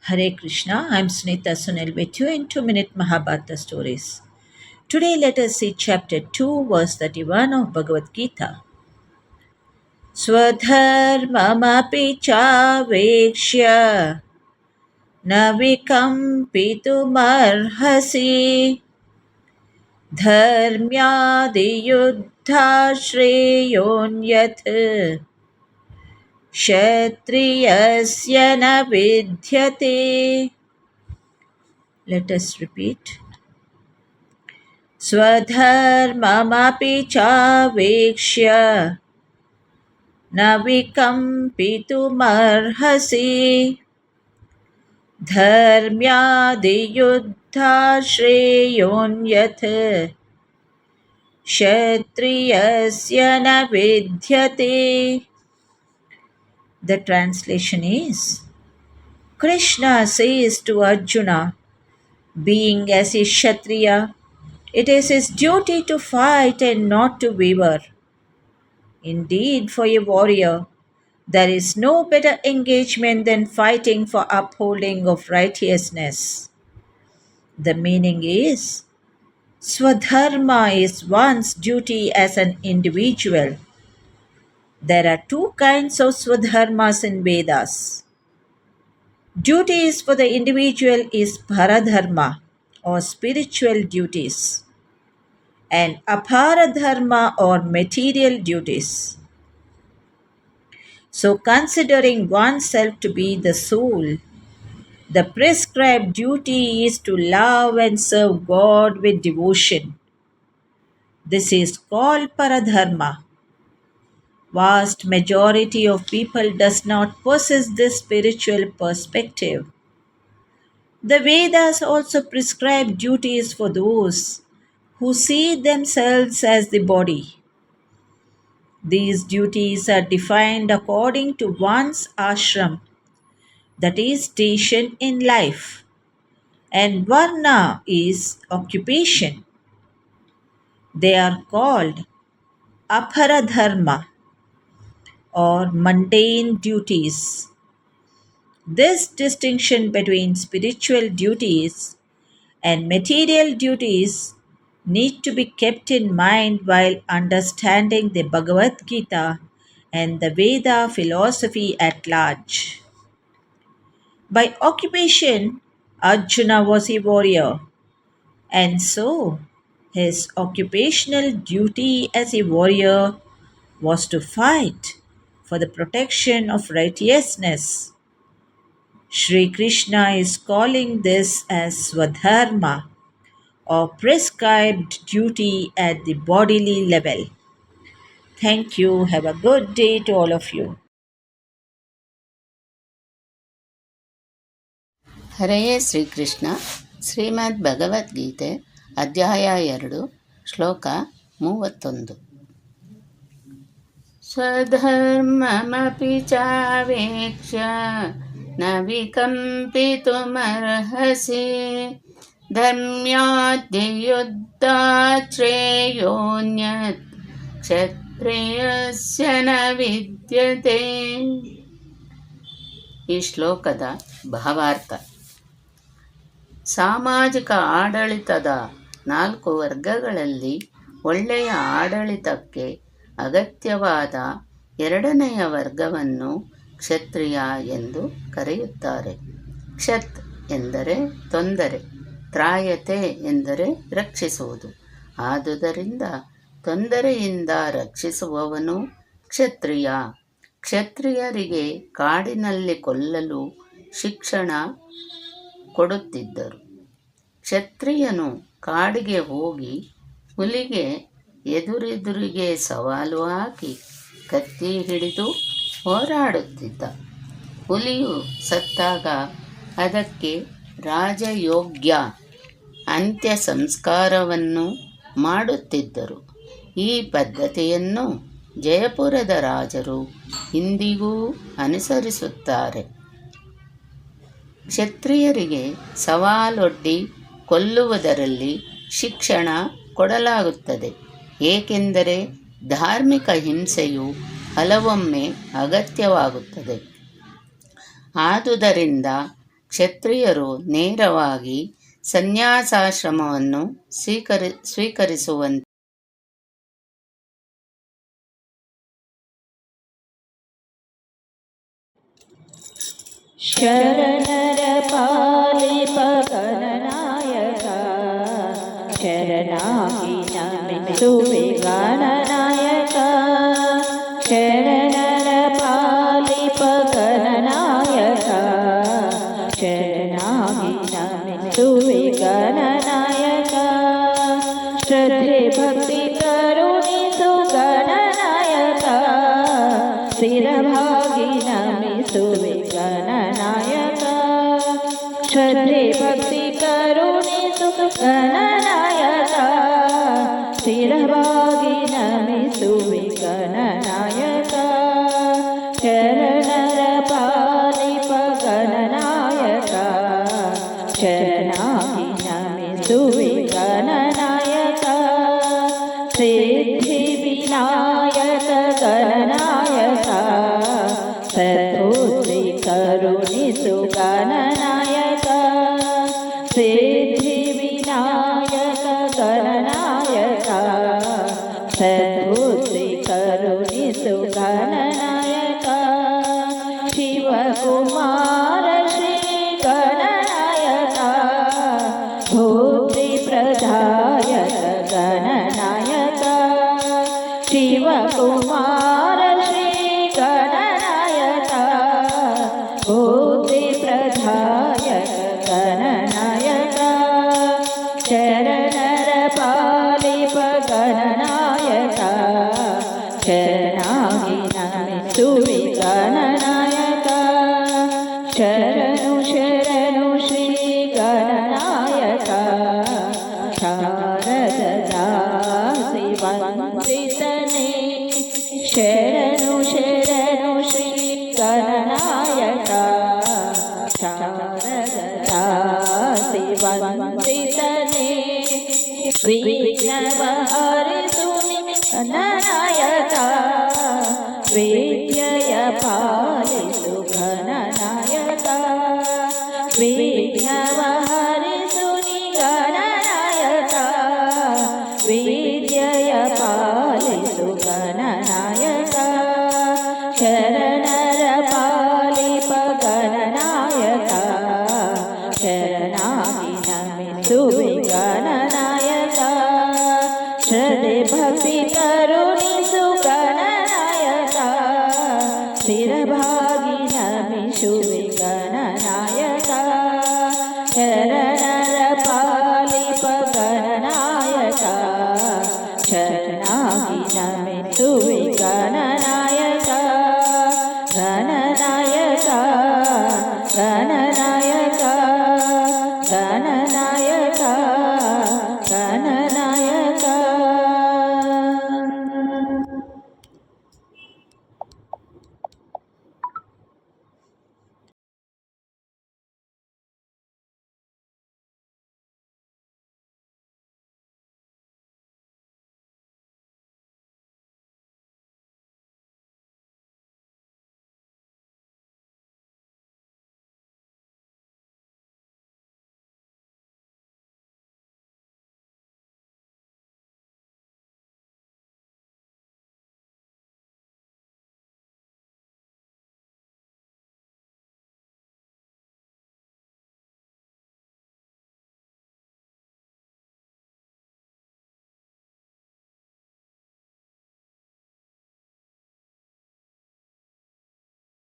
Hare Krishna, I am Sunita Sunil with you in 2 Minute Mahabharata stories. Today let us see chapter 2, verse 31 of Bhagavad Gita. Swadharmamapi chavekshya na vikampitumarhasi dharmyadiyuddha shreyonyat kshatriyasya na vidyate. Let us repeat. स्वधर्ममपि चावेक्ष्य न विकम्पितुमर्हसि धर्म्यादियुद्धाश्रेयोऽन्यत् क्षत्रियस्य न विद्यते. The translation is, Krishna says to Arjuna, being as a Kshatriya, it is his duty to fight and not to waver. Indeed, for a warrior, there is no better engagement than fighting for upholding of righteousness. The meaning is, Swadharma is one's duty as an individual. There are two kinds of Swadharmas in Vedas. Duties for the individual is Paradharma or spiritual duties, and Aparadharma or material duties. So, considering oneself to be the soul, the prescribed duty is to love and serve God with devotion. This is called Paradharma. Vast majority of people does not possess this spiritual perspective. The Vedas also prescribe duties for those who see themselves as the body. These duties are defined according to one's ashram, that is, station in life, and varna is occupation. They are called aparadharma or mundane duties. This distinction between spiritual duties and material duties need to be kept in mind while understanding the Bhagavad Gita and the Veda philosophy at large. By occupation, Arjuna was a warrior, and so his occupational duty as a warrior was to fight for the protection of righteousness. Sri Krishna is calling this as Swadharma or prescribed duty at the bodily level. Thank you. Have a good day to all of you. ಹರೆಯೇ Shrikrishna. ಶ್ರೀಮದ್ ಭಗವದ್ಗೀತೆ ಅಧ್ಯಾಯ 2 ಶ್ಲೋಕ 31. ಸ್ವಧರ್ಮಮಪಿ ಚಾವೇಕ್ಷ್ಯ ನ ವಿಕಂಪಿತುಮರ್ಹಸಿ ಧರ್ಮ್ಯಾದ್ಯಯುದ್ಧಾತ್ ಶ್ರೇಯೋನ್ಯತ್ ಕ್ಷತ್ರಿಯಸ್ಯ ನ ವಿದ್ಯತೆ. ಈ ಶ್ಲೋಕದ ಭಾವಾರ್ಥ: ಸಾಮಾಜಿಕ ಆಡಳಿತದ 4 ವರ್ಗಗಳಲ್ಲಿ ಒಳ್ಳೆಯ ಆಡಳಿತಕ್ಕೆ ಅಗತ್ಯವಾದ 2ನೆಯ ವರ್ಗವನ್ನು ಕ್ಷತ್ರಿಯ ಎಂದು ಕರೆಯುತ್ತಾರೆ. ಕ್ಷತ್ ಎಂದರೆ ತೊಂದರೆ, ತ್ರಾಯತೆ ಎಂದರೆ ರಕ್ಷಿಸುವುದು. ಆದುದರಿಂದ ತೊಂದರೆಯಿಂದ ರಕ್ಷಿಸುವವನು ಕ್ಷತ್ರಿಯ. ಕ್ಷತ್ರಿಯರಿಗೆ ಕಾಡಿನಲ್ಲಿ ಕೊಲ್ಲಲು ಶಿಕ್ಷಣ ಕೊಡುತ್ತಿದ್ದರು. ಕ್ಷತ್ರಿಯನು ಕಾಡಿಗೆ ಹೋಗಿ ಹುಲಿಗೆ ಎದುರೆದುರಿಗೆ ಸವಾಲು ಹಾಕಿ ಕತ್ತಿ ಹಿಡಿದು ಹೋರಾಡುತ್ತಿದ್ದ. ಹುಲಿಯು ಸತ್ತಾಗ ಅದಕ್ಕೆ ರಾಜಯೋಗ್ಯ ಅಂತ್ಯ ಸಂಸ್ಕಾರವನ್ನು ಮಾಡುತ್ತಿದ್ದರು. ಈ ಪದ್ಧತಿಯನ್ನು ಜಯಪುರದ ರಾಜರು ಇಂದಿಗೂ ಅನುಸರಿಸುತ್ತಾರೆ. ಕ್ಷತ್ರಿಯರಿಗೆ ಸವಾಲೊಡ್ಡಿ ಕೊಲ್ಲುವುದರಲ್ಲಿ ಶಿಕ್ಷಣ ಕೊಡಲಾಗುತ್ತದೆ, ಏಕೆಂದರೆ ಧಾರ್ಮಿಕ ಹಿಂಸೆಯು ಹಲವೊಮ್ಮೆ ಅಗತ್ಯವಾಗುತ್ತದೆ. ಆದುದರಿಂದ ಕ್ಷತ್ರಿಯರು ನೇರವಾಗಿ ಸನ್ಯಾಸಾಶ್ರಮವನ್ನು ಸ್ವೀಕರಿಸುವಂತೆ ಶರಣರ ಪಾಲಿಪ ಗಣನಾಯಕ ಶರಣಾಗಿ ನಮಿಸುವೆ ಗಣನಾಯಕ ಶರಣರ ಪಾಲಿಪ ಗಣನಾಯಕ ಶರಣಾಗಿ ನಮಿಸುವೆ ಗಣನಾಯಕ ಶ್ರದ್ಧೆ ಭಕ್ತಿ ಕರುಣಿಸು ಗಣನಾಯಕ ಸ್ಥಿರವಾಗಿ ನಮಿಸುವೆ ಗಣನಾಯಕ ಶ್ರದ್ಧೆ ಭಕ್ತಿ ಕರುಣಿಸು ಗಣನಾಯಕ ಸ್ಥಿರವಾಗಿ ನಮಿಸುವೆ ಗಣನಾಯಕ ಶರಣರ ಪಾಲಿಪ ಗಣನಾಯಕ ಶರಣಾಗಿ ನಮಿಸುವೆ ಗಣನಾಯಕ ಸಿದ್ಧಿ ವಿನಾಯಕ ಗಣನಾಯಕ ಸದ್ಬುದ್ಧಿ ಕರುಣಿಸು ಗಣನಾಯಕ ಸಿದ್ಧಿ ವಿನಾಯಕ ಗಣನಾಯಕ ಸದ್ಬುದ್ಧಿ ಕರುಣಿಸು ಗಣನಾಯಕ ಶಿವಕುಮಾರ ಶ್ರೀ ಗಣನಾಯಕ ಬುದ್ಧಿ ಪ್ರದಾಯಕ ಗಣನಾಯಕ ಶಿವಕುಮಾರ ಶ್ರೀ ಗಣನಾಯಕ ಬುದ್ಧಿ ಪ್ರದಾಯಕ ಗಣನಾಯಕ ಶರಣರ ಪಾಲಿಪ ಗಣನಾಯಕ ಶರಣಾಗಿ ನಮಿಸುವೆ ಗಣನಾಯಕ ಶರಣು ಶರಣು ಶ್ರೀ ಗಣನಾಯಕ ಶಾರದಾ ವಂದಿತನೇ ಶರಣು ಶರಣು ಶ್ರೀ ಗಣನಾಯಕ ಶಾರದಾ ವಂದಿತನೇ ವಿಘ್ನವ ಹರಿಸು ಗಣನಾಯಕ ವಿದ್ಯೆಯ ಪಾಲಿಸು ಗಣನಾಯಕ ವಿಘ್ನವ ಹರಿಸು ಗಣನಾಯಕ ವಿದ್ಯೆಯ ಪಾಲಿಸು ಗಣನಾಯಕ ಶರಣರ ಪಾಲಿಪ ಗಣನಾಯಕ ಶರಣಾಗಿ ನಮಿಸುವೆ ಗಣನಾಯಕ ಶ್ರದ್ಧೆ ಭಕ್ತಿ ಕರುಣಿಸು ಗಣನಾಯಕ ಸ್ಥಿರವಾಗಿ ನಮಿಸುವೆ ಗಣನಾಯಕ ಶರಣರ ಪಾಲಿಪ ಗಣನಾಯಕ ಶರಣಾಗಿ ನಮಿಸುವೆ ಗಣನಾಯಕ ಗಣನಾಯಕ ಗಣನಾಯಕ